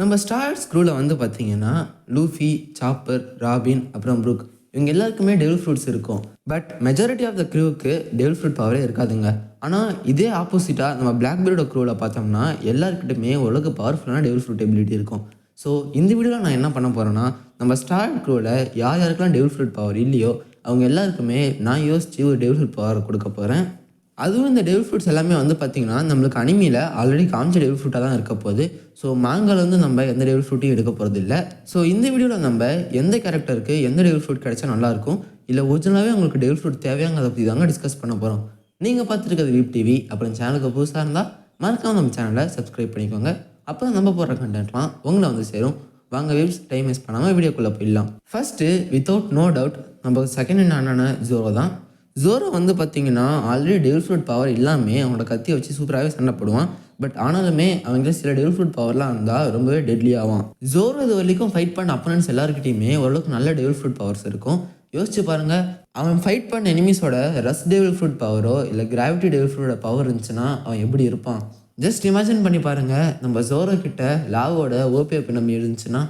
நம்ம ஸ்டார் ஸ்க்ரூவில் வந்து பார்த்தீங்கன்னா லூஃபி, சாப்பர், ராபின், அப்புறம் ப்ரூக் இவங்க எல்லாருக்குமே டெவில் ஃப்ரூட்ஸ் இருக்கும். பட் மெஜாரிட்டி ஆஃப் த க்ரூவுக்கு டெவில் ஃப்ரூட் பவரே இருக்காதுங்க. ஆனால் இதே ஆப்போசிட்டாக நம்ம பிளாக்பெரியோட க்ரூவில் பார்த்தோம்னா எல்லாருக்கிட்டுமே ஓரளவுக்கு பவர்ஃபுல்லான டெவில் ஃப்ரூட் எபிலிட்டி இருக்கும். ஸோ இந்த வீடியோவில் நான் என்ன பண்ண போகிறேன்னா, நம்ம ஸ்டார் க்ரூவில் யார் யாருக்கெல்லாம் டெவில் ஃப்ரூட் பவர் இல்லையோ அவங்க எல்லாருக்குமே நான் யோசித்து ஒரு டெவில் ஃப்ரூட் பவர் கொடுக்க போகிறேன். அதுவும் இந்த டெவில் ஃப்ரூட்ஸ் எல்லாமே வந்து பார்த்திங்கன்னா நம்மளுக்கு அனிமியில் ஆல்ரெடி காமிச்ச டெவில் ஃப்ரூட்டாக தான் இருக்க போகுது. ஸோ மேங்கால வந்து நம்ம எந்த டெவில் ஃப்ரூட்டையும் எடுக்க போகிறது இல்லை. ஸோ இந்த வீடியோவில் நம்ம எந்த கேரக்டருக்கு எந்த டெவில் ஃப்ரூட் கிடைச்சா நல்லாயிருக்கும், இல்லை ஒரிஜினலாகவே உங்களுக்கு டெவில் ஃப்ரூட் தேவையாங்கிறத பற்றி தாங்க டிஸ்கஸ் பண்ண போகிறோம். நீங்கள் பார்த்துருக்கிறது வீப் டிவி. அப்புறம் சேனலுக்கு புதுசாக இருந்தால் மறக்காம நம்ம சேனலை சப்ஸ்கிரைப் பண்ணிக்கோங்க. அப்போ நம்ம போடுற கண்டென்ட்லாம் உங்களை வந்து சேரும். வாங்க வீப்ஸ், டைம் வேஸ்ட் பண்ணாமல் வீடியோக்குள்ளே போயிடலாம். ஃபஸ்ட்டு வித்தவுட் நோ டவுட் நம்ம செகண்ட் ஹேண்ட் ஆனான ஜோரோ தான். ஜோரோ வந்து பார்த்தீங்கன்னா ஆல்ரெடி டெவில் ஃப்ரூட் பவர் இல்லாமல் அவனோட கத்தியை வச்சு சூப்பராகவே சண்டை போடுவான். பட் ஆனாலுமே அவங்க சில டெவில் ஃப்ரூட் பவர்லாம் இருந்தால் ரொம்பவே டெட்லி ஆவான். ஜோரோ இது வரைக்கும் ஃபைட் பண்ண அப்பனன்ஸ் எல்லாருக்கிட்டையுமே ஓரளவுக்கு நல்ல டெவில் ஃப்ரூட் பவர்ஸ் இருக்கும். யோசிச்சு பாருங்கள், அவன் ஃபைட் பண்ண எனிமீஸோட ரஸ் டெவில் ஃப்ரூட் பவரோ இல்லை கிராவிட்டி டெவில் ஃப்ரூட்டோட பவர் இருந்துச்சுன்னா அவன் எப்படி இருப்பான்? ஜஸ்ட் இமேஜின் பண்ணி பாருங்கள், நம்ம ஜோரோ கிட்ட லாவோட ஓபி நம்பி இருந்துச்சுன்னா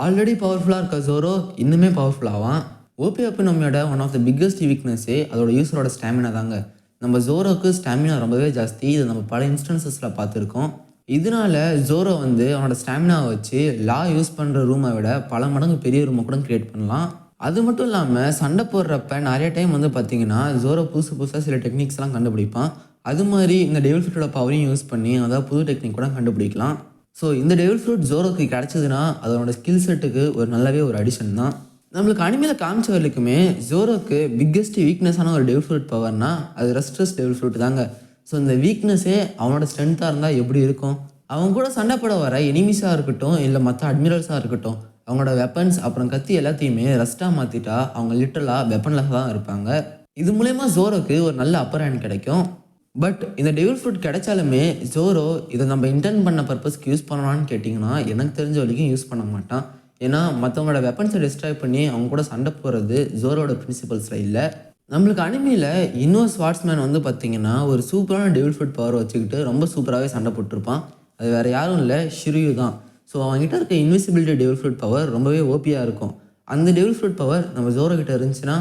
ஆல்ரெடி பவர்ஃபுல்லாக இருக்க ஜோரோ இன்னுமே பவர்ஃபுல் ஆவான். ஓபி நம்பியோட ஒன் ஆஃப் த பிக்கஸ்ட் வீக்னஸே அதோட யூஸரோட ஸ்டாமினா தாங்க. நம்ம ஜோரோக்கு ஸ்டாமினா ரொம்பவே ஜாஸ்தி. இதை நம்ம பல இன்ஸ்டன்சஸில் பார்த்துருக்கோம். இதனால ஜோரோ வந்து அவனோட ஸ்டாமினாவை வச்சு லா யூஸ் பண்ணுற ரூமை விட பல மடங்கு பெரிய ரூமை கூட கிரியேட் பண்ணலாம். அது மட்டும் இல்லாமல் சண்டை போடுறப்ப நிறைய டைம் வந்து பார்த்தீங்கன்னா ஜோரோ புதுசாக சில டெக்னிக்ஸ்லாம் கண்டுபிடிப்பான். அது மாதிரி இந்த டெவில் ஃப்ரூட்டோட பவரையும் யூஸ் பண்ணி அதாவது புது டெக்னிக் கூட கண்டுபிடிக்கலாம். ஸோ இந்த டெவில் ஃப்ரூட் ஜோரோக்கு கிடச்சிதுன்னா அதோட ஸ்கில் செட்டுக்கு ஒரு நல்லாவே ஒரு அடிஷன் தான். நம்மளுக்கு அனிமையில் காமிச்ச வரைக்குமே ஜோரோக்கு பிக்கெஸ்ட் வீக்னஸான ஒரு டெவில் ஃப்ரூட் பவர்னா அது ரெஸ்ட்ரஸ் டெவில் ஃப்ரூட் தாங்க. ஸோ இந்த வீக்னஸே அவனோட ஸ்ட்ரென்த்தாக இருந்தால் எப்படி இருக்கும்? அவங்க கூட சண்டை போட வர எனிமீஸாக இருக்கட்டும் இல்லை மற்ற அட்மிரல்ஸாக இருக்கட்டும், அவங்களோட வெப்பன்ஸ் அப்புறம் கத்தி எல்லாத்தையுமே ரெஸ்ட்டாக மாற்றிட்டா அவங்க லிட்டரலாக வெப்பன்லெஸ் தான் இருப்பாங்க. இது மூலயமா ஜோரோக்கு ஒரு நல்ல அப்பர் ஹேண்ட் கிடைக்கும். பட் இந்த டெவில் ஃப்ரூட் கிடைச்சாலுமே ஜோரோ இதை நம்ம இன்டென்ட் பண்ண பர்பஸ்க்கு யூஸ் பண்ணலான்னு கேட்டிங்கன்னா எனக்கு தெரிஞ்ச வரைக்கும் யூஸ் பண்ண மாட்டான். ஏன்னா மற்றவங்களோட வெப்பன்ஸை டிஸ்ட்ராய் பண்ணி அவங்க கூட சண்டை போகிறது ஜோரோட பிரின்சிபல்ஸில் இல்லை. நம்மளுக்கு அனிமியில் இன்னொரு ஸ்வாட்ஸ்மேன் வந்து பார்த்திங்கன்னா ஒரு சூப்பரான டெவில் ஃப்ரூட் பவர் வச்சுக்கிட்டு ரொம்ப சூப்பராகவே சண்டை போட்டிருப்பான். அது வேறு யாரும் இல்லை, ஷிரியு தான். ஸோ அவங்ககிட்ட இருக்க இன்விசிபிலிட்டி டெவில் ஃப்ரூட் பவர் ரொம்பவே ஓபியாக இருக்கும். அந்த டெவில் ஃப்ரூட் பவர் நம்ம ஜோரோ கிட்ட இருந்துச்சுன்னா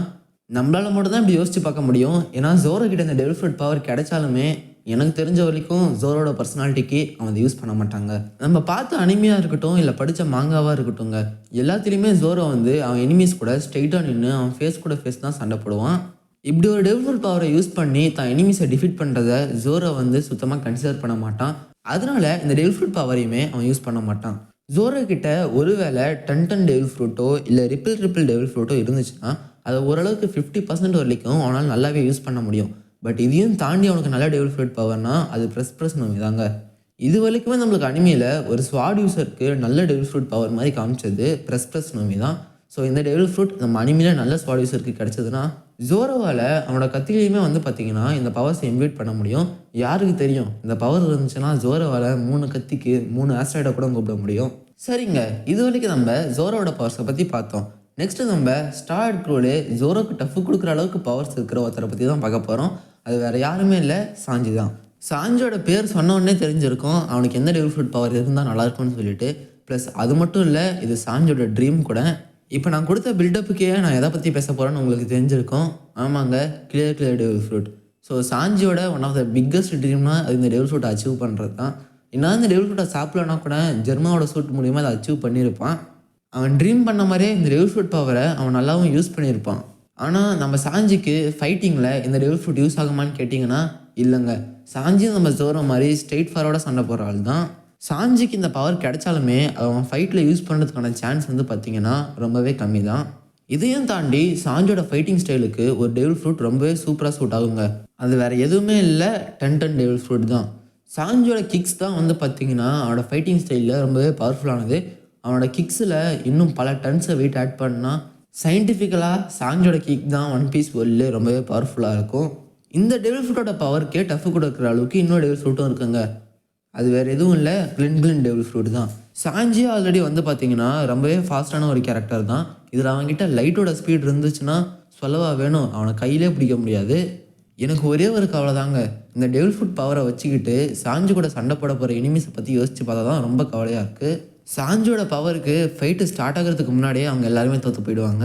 நம்மளால் மட்டும் தான் இப்படி யோசிச்சு பார்க்க முடியும். ஏன்னா ஜோரோ கிட்ட இந்த டெவில் ஃப்ரூட் பவர் கிடைச்சாலுமே எனக்கு தெரிஞ்ச வரைக்கும் ஜோரோட பர்சனாலிட்டிக்கு அவன் அதை யூஸ் பண்ண மாட்டாங்க. நம்ம பார்த்த அனிமையாக இருக்கட்டும் இல்லை படித்த மாங்காவாக இருக்கட்டும்ங்க, எல்லாத்துலேயுமே ஜோரோ வந்து அவன் எனிமீஸ் கூட ஸ்ட்ரெயிட்டாக நின்று அவன் ஃபேஸ் கூட ஃபேஸ் தான் சண்டை போடுவான். இப்படி ஒரு டெவில் ஃப்ரூட் பவரை யூஸ் பண்ணி தான் எனிமீஸை டிஃபீட் பண்ணுறதை ஜோரோ வந்து சுத்தமாக கன்சிடர் பண்ண மாட்டான். அதனால இந்த டெவில் ஃப்ரூட் பவரையுமே அவன் யூஸ் பண்ண மாட்டான். ஜோரோ கிட்ட ஒருவேளை டன் டெவில் ஃப்ரூட்டோ இல்லை ரிப்பிள் டெவில் ஃப்ரூட்டோ இருந்துச்சுன்னா அதை ஓரளவுக்கு 50% வரைக்கும் அவனால் நல்லாவே யூஸ் பண்ண முடியும். பட் இதையும் தாண்டி அவனுக்கு நல்ல டெவில் ஃப்ரூட் பவர்னா அது ப்ரெஸ் நோமி தாங்க. இது வரைக்குமே நம்மளுக்கு அனிமையில் ஒரு ஸ்வாட் யூஸருக்கு நல்ல டெவில் ஃப்ரூட் பவர் மாதிரி காமிச்சது ப்ரெஸ் நோமி தான். ஸோ இந்த டெவில் ஃப்ரூட் நம்ம அனிமையில் நல்ல ஸ்வாட் யூஸருக்கு கிடச்சதுன்னா ஜோரோவால் அவனோட கத்திலையுமே வந்து பார்த்திங்கன்னா இந்த பவர்ஸை இன்வைட் பண்ண முடியும். யாருக்கு தெரியும், இந்த பவர் இருந்துச்சுன்னா ஜோரோவால் 3 கத்திக்கு 3 ஆஸ்ட்ராய்டை கூட கூப்பிட முடியும். சரிங்க, இது வரைக்கும் நம்ம ஜோரோவோட பவர்ஸை பற்றி பார்த்தோம். நெக்ஸ்ட்டு நம்ம ஸ்டார் க்ரூலே ஜோரோக்கு டஃப் கொடுக்குற அளவுக்கு பவர்ஸ் இருக்கிற ஒருத்தரை பற்றி தான் பார்க்க போகிறோம். அது வேறு யாருமே இல்லை, சாஞ்சி தான். சாஞ்சியோட பேர் சொன்னோடனே தெரிஞ்சிருக்கும் அவனுக்கு எந்த டெவில் ஃப்ரூட் பவர் இருந்தால் நல்லாயிருக்கும்னு சொல்லிட்டு. ப்ளஸ் அது மட்டும் இல்லை, இது சாஞ்சியோட ட்ரீம் கூட. இப்போ நான் கொடுத்த பில்டப்புக்கே நான் எதை பற்றி பேச போகிறேன்னு உங்களுக்கு தெரிஞ்சிருக்கும். ஆமாங்க, கிளியர் டெவில் ஃப்ரூட். ஸோ சாஞ்சியோட ஒன் ஆஃப் த பிக்கஸ்ட் ட்ரீம்னா அது இந்த டெவில் ஃப்ரூட்டை அச்சீவ் பண்ணுறது தான். இன்னும் இந்த டெவில் ஃப்ரூட்டை சாப்பிடலன்னா கூட ஜெர்மாவோட சூட் மூலிமா அதை அச்சீவ் பண்ணியிருப்பான். அவன் ட்ரீம் பண்ண மாதிரியே இந்த டெவில் ஃப்ரூட் பவரை அவன் நல்லாவும் யூஸ் பண்ணியிருப்பான். ஆனால் நம்ம சாஞ்சிக்கு ஃபைட்டிங்கில் இந்த டெவில் ஃப்ரூட் யூஸ் ஆகுமான்னு கேட்டிங்கன்னா இல்லைங்க. சாஞ்சியும் நம்ம ஜோரோ மாதிரி ஸ்ட்ரெயிட் ஃபார்வர்டாக சண்டை போடுற ஆள் தான். சாஞ்சிக்கு இந்த பவர் கிடைச்சாலுமே அவன் ஃபைட்டில் யூஸ் பண்ணுறதுக்கான சான்ஸ் வந்து பார்த்திங்கன்னா ரொம்பவே கம்மி தான். இதையும் தாண்டி சாஞ்சியோட ஃபைட்டிங் ஸ்டைலுக்கு ஒரு டெவில் ஃப்ரூட் ரொம்பவே சூப்பராக சூட் ஆகுங்க. அது வேறு எதுவுமே இல்லை, டன் டெவில் ஃப்ரூட் தான். சாஞ்சியோட கிக்ஸ் தான் வந்து பார்த்திங்கன்னா அவனோட ஃபைட்டிங் ஸ்டைலில் ரொம்பவே பவர்ஃபுல்லானது. அவனோட கிக்ஸில் இன்னும் பல டன்ஸை வெயிட் ஆட் பண்ணால் சயின்டிஃபிக்கலாக சாஞ்சோட கிக் தான் ஒன் பீஸ் வேர்ல்டு ரொம்பவே பவர்ஃபுல்லாக இருக்கும். இந்த டெவில் ஃப்ரூட்டோட பவர்க்கே டஃப் கொடுக்குற அளவுக்கு இன்னொரு டெவில் ஃப்ரூட்டும் இருக்குங்க. அது வேறு எதுவும் இல்லை, கிளின் டெவில் ஃப்ரூட் தான். சாஞ்சி ஆல்ரெடி வந்து பார்த்திங்கன்னா ரொம்பவே ஃபாஸ்ட்டான ஒரு கேரக்டர் தான். இதில் அவங்ககிட்ட லைட்டோட ஸ்பீட் இருந்துச்சுன்னா சொல்லவா வேணும், அவனை கையிலே பிடிக்க முடியாது. எனக்கு ஒரே ஒரு கவலை தாங்க, இந்த டெவில் ஃப்ரூட் பவரை வச்சுக்கிட்டு சாஞ்சி கூட சண்டை போட போகிற எனிமீஸை பற்றி யோசித்து பார்த்தா தான் ரொம்ப கவலையாக இருக்குது. சாஞ்சியோட பவருக்கு ஃபைட்டு ஸ்டார்ட் ஆகிறதுக்கு முன்னாடியே அவங்க எல்லாருமே தோற்று போயிடுவாங்க.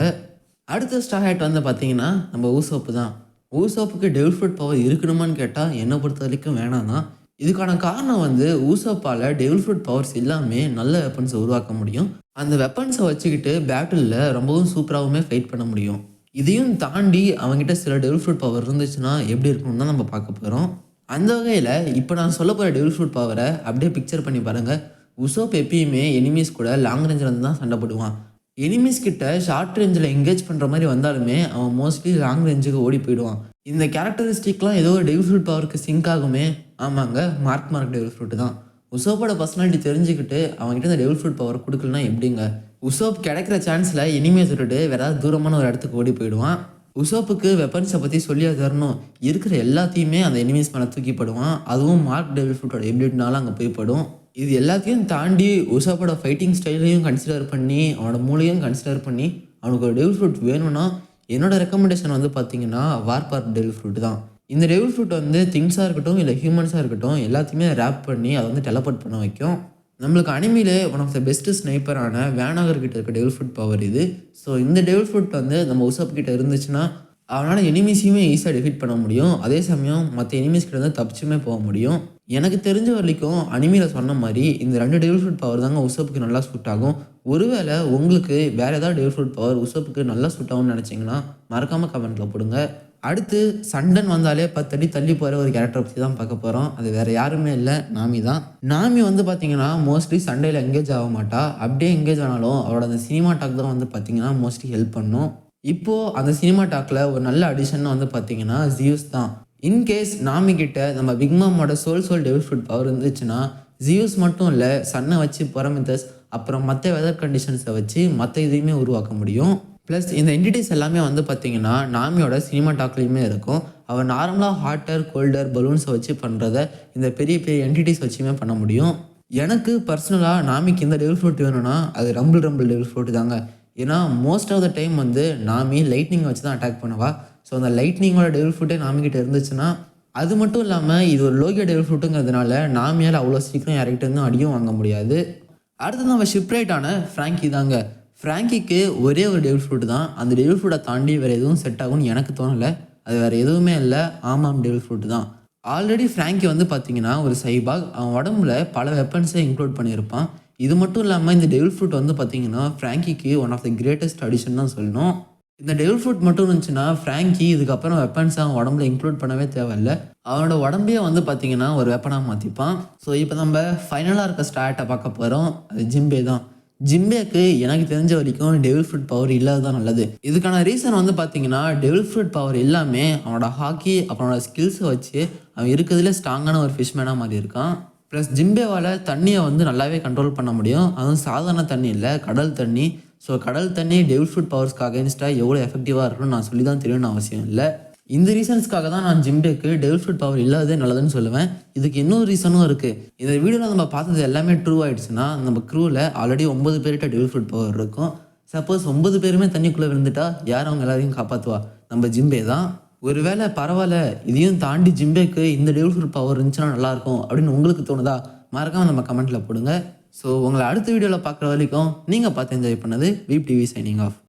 அடுத்த ஸ்டார் ஹேட் வந்து பார்த்தீங்கன்னா நம்ம ஊசோப்பு தான். ஊசோப்புக்கு டெவில் ஃப்ரூட் பவர் இருக்கணுமான்னு கேட்டால் என்னை பொறுத்த வரைக்கும் வேணாம் தான். இதுக்கான காரணம் வந்து ஊசோப்பால் டெவில் ஃப்ரூட் பவர்ஸ் எல்லாமே நல்ல வெப்பன்ஸை உருவாக்க முடியும். அந்த வெப்பன்ஸை வச்சுக்கிட்டு பேட்டிலில் ரொம்பவும் சூப்பராகவுமே ஃபைட் பண்ண முடியும். இதையும் தாண்டி அவங்ககிட்ட சில டெவில் ஃப்ரூட் பவர் இருந்துச்சுன்னா எப்படி இருக்கும்னு தான் நம்ம பார்க்க போகிறோம். அந்த வகையில் இப்போ நான் சொல்ல போகிற டெவில் ஃப்ரூட் பவரை அப்படியே பிக்சர் பண்ணி பாருங்கள். உசோப் எப்பயுமே எனிமீஸ் கூட லாங் ரேஞ்சில் இருந்து தான் சண்டை போடுவான். எனிமீஸ் கிட்ட ஷார்ட் ரேஞ்சில் எங்கேஜ் பண்ணுற மாதிரி வந்தாலுமே அவன் மோஸ்ட்லி லாங் ரேஞ்சுக்கு ஓடி போயிடுவான். இந்த கேரக்டரிஸ்டிக்லாம் ஏதோ ஒரு டெவில் ஃப்ரூட் பவருக்கு சிங்க் ஆகுமே. ஆமாங்க, மார்க் டெவில் ஃப்ரூட் தான். உசோப்போட பர்சனாலிட்டி தெரிஞ்சுக்கிட்டு அவங்ககிட்ட இந்த டெவில் ஃப்ரூட் பவர் கொடுக்கலனா எப்படிங்க? உசோப் கிடைக்கிற சான்ஸில் எனிமீஸ் விட்டுட்டு வேற ஏதாவது தூரமான ஒரு இடத்துக்கு ஓடி போயிடுவான். உசோப்புக்கு வெப்பன்ஸை பற்றி சொல்லியா தரணும். இருக்கிற எல்லாத்தையுமே அந்த எனிமீஸ் மேலே தூக்கிப்படுவான். அதுவும் மார்க் டெவில் ஃப்ரூட்டோட எபிலிட்டினால அங்கே போய்ப்படும். இது எல்லாத்தையும் தாண்டி உசோப்போட ஃபைட்டிங் ஸ்டைலையும் கன்சிடர் பண்ணி அவனோட மூளையும் கன்சிடர் பண்ணி அவனுக்கு ஒரு டெவில் ஃப்ரூட் வேணும்னா என்னோட ரெக்கமெண்டேஷன் வந்து பார்த்தீங்கன்னா வார்பார் டெவில் ஃப்ரூட் தான். இந்த டெவில் ஃப்ரூட் வந்து திங்ஸாக இருக்கட்டும் இல்லை ஹியூமன்ஸாக இருக்கட்டும் எல்லாத்தையுமே ரேப் பண்ணி அதை வந்து டெலபோர்ட் பண்ண வைக்கும். நம்மளுக்கு அனிமிலே ஒன் ஆஃப் த பெஸ்ட் ஸ்னைப்பரான வேனாகர் கிட்ட இருக்க டெவில் ஃப்ரூட் பவர் இது. ஸோ இந்த டெவில் ஃப்ரூட் வந்து நம்ம உசோப் கிட்ட இருந்துச்சுன்னா அவனால் எனிமீஸையுமே ஈஸியாக டிஃபீட் பண்ண முடியும். அதே சமயம் மற்ற எனிமீஸ் கிட்ட வந்து தப்பிச்சுமே போக முடியும். எனக்கு தெரிஞ்ச வரைக்கும் அனிமியில் சொன்ன மாதிரி இந்த 2 டெவில் ஃப்ரூட் பவர் தாங்க உசோப்புக்கு நல்லா சூட் ஆகும். ஒருவேளை உங்களுக்கு வேறு ஏதாவது டெவில் ஃப்ரூட் பவர் உசோப்புக்கு நல்லா சூட் ஆகும்னு நினச்சிங்கன்னா மறக்காமல் கமெண்ட்டில் போடுங்க. அடுத்து சண்டன் வந்தாலே 10 அடி தள்ளி போகிற ஒரு கேரக்டரை பற்றி தான் பார்க்க போகிறோம். அது வேறு யாருமே இல்லை, நாமி தான். நாமி வந்து பார்த்தீங்கன்னா மோஸ்ட்லி சண்டையில் எங்கேஜ் ஆக மாட்டா. அப்படியே எங்கேஜ் ஆனாலும் அவரோட அந்த சினிமா டாக் தான் வந்து பார்த்தீங்கன்னா மோஸ்ட்லி ஹெல்ப் பண்ணும். இப்போது அந்த சினிமா டாக்கில் ஒரு நல்ல அடிஷன் வந்து பார்த்தீங்கன்னா ஜியூஸ் தான். இன்கேஸ் நாமி கிட்ட நம்ம பிக்மாமோட சோல் டெவில் ஃப்ரூட் பவர் இருந்துச்சுன்னா ஜியூஸ் மட்டும் இல்லை, சன்னை வச்சு பரமிதஸ் அப்புறம் மற்ற வெதர் கண்டிஷன்ஸை வச்சு மற்ற இதையுமே உருவாக்க முடியும். ப்ளஸ் இந்த என்டிட்டிஸ் எல்லாமே வந்து பார்த்தீங்கன்னா நாமியோட சினிமா டாக்லேயுமே இருக்கும். அவன் நார்மலாக ஹாட்டர் கோல்டர் பலூன்ஸை வச்சு பண்ணுறத இந்த பெரிய பெரிய என்டிட்டிஸ் வச்சுமே பண்ண முடியும். எனக்கு பர்சனலாக நாமிக்கு இந்த டெவில் ஃப்ரூட் வேணும்னா அது ரம்பிள் டெவில் ஃப்ரூட் தாங்க. ஏன்னா மோஸ்ட் ஆஃப் த டைம் வந்து நாமி லைட்னிங்கை வச்சு தான் அட்டாக் பண்ணுவா. ஸோ அந்த லைட்னிங்கோட டெவில் ஃப்ரூட்டே நாமிக்கிட்ட இருந்துச்சுன்னா அது மட்டும் இல்லாமல் இது ஒரு லோகியா டெவில் ஃப்ரூட்டுங்கிறதுனால நாமியால் அவ்வளோ சீக்கிரம் யார்கிட்ட இருந்தும் அடியும் வாங்க முடியாது. அடுத்து நம்ம ஷிப்ரைட்டான ஃப்ராங்கி தாங்க. ஃப்ராங்கிக்கு ஒரே ஒரு டெவில் ஃப்ரூட் தான். அந்த டெவில் ஃப்ரூட்டை தாண்டி வேறு எதுவும் செட் ஆகும்னு எனக்கு தோணலை. அது வேறு எதுவுமே இல்லை, ஆமாம் டெவில் ஃப்ரூட் தான். ஆல்ரெடி ஃப்ராங்கி வந்து பார்த்தீங்கன்னா ஒரு சைபாக். அவன் உடம்புல பல வெப்பன்ஸை இன்க்ளூட் பண்ணியிருப்பான். இது மட்டும் இல்லாமல் இந்த டெவில் ஃப்ரூட் வந்து பார்த்தீங்கன்னா ஃப்ராங்கிக்கு one of the greatest addition தான் சொல்லணும். இந்த டெவில் ஃப்ரூட் மட்டும் இருந்துச்சுன்னா ஃப்ராங்கி இதுக்கப்புறம் வெப்பன்ஸை அவன் உடம்புல இன்க்ளூட் பண்ணவே தேவையில்லை. அவனோட உடம்பையே வந்து பார்த்தீங்கன்னா ஒரு வெப்பனாக மாற்றிப்பான். ஸோ இப்போ நம்ம ஃபைனலாக இருக்க ஸ்டார்ட்டை பார்க்க போகிறோம். அது ஜிம்பே தான். ஜிம்பேக்கு எனக்கு தெரிஞ்ச வரைக்கும் டெவில் ஃப்ரூட் பவர் இல்லாத தான் நல்லது. இதுக்கான ரீசன் வந்து பார்த்தீங்கன்னா டெவில் ஃப்ரூட் பவர் எல்லாமே அவனோட ஹாக்கி அப்புறம் அவனோட ஸ்கில்ஸை வச்சு அவன் இருக்கிறதுல ஸ்ட்ராங்கான ஒரு ஃபிஷ்மேனாக மாதிரி இருக்கான். ப்ளஸ் ஜிம்பேவால் தண்ணியை வந்து நல்லாவே கண்ட்ரோல் பண்ண முடியும். அதுவும் சாதாரண தண்ணி இல்லை, கடல் தண்ணி. ஸோ கடல் தண்ணி டெவில் ஃப்ரூட் பவர்ஸ்க்கு அகைன்ஸ்டாக எவ்வளோ எஃபெக்டிவாக இருக்குன்னு நான் சொல்லி தான் தெரியணும்னு அவசியம் இல்லை. இந்த ரீசன்ஸ்க்காக தான் நான் ஜிம்பேக்கு டெவில் ஃப்ரூட் பவர் இல்லாததே நல்லதுன்னு சொல்லுவேன். இதுக்கு இன்னொரு ரீசனும் இருக்குது. இந்த வீடியோவில் நம்ம பார்த்தது எல்லாமே ட்ரூ ஆகிடுச்சுன்னா நம்ம க்ரூவில் ஆல்ரெடி 9 பேர்கிட்ட டெவில் ஃப்ரூட் பவர் இருக்கும். சப்போஸ் 9 பேருமே தண்ணிக்குள்ளே விழுந்துட்டா யார் அவங்க எல்லாரையும் காப்பாற்றுவா? நம்ம ஜிம்பே தான். ஒருவேளை பரவாயில்ல இதையும் தாண்டி ஜிம்பேக்கு இந்த டெவில் ஃப்ரூட் பவர் இருந்துச்சுன்னா நல்லாயிருக்கும் அப்படின்னு உங்களுக்கு தோணுதா? மறக்காமல் நம்ம கமெண்ட்டில் போடுங்க. ஸோ உங்களை அடுத்த வீடியோவில் பார்க்குற வரைக்கும் நீங்கள் பார்த்து என்ஜாய் பண்ணது வீப் டிவி சைனிங் ஆஃப்.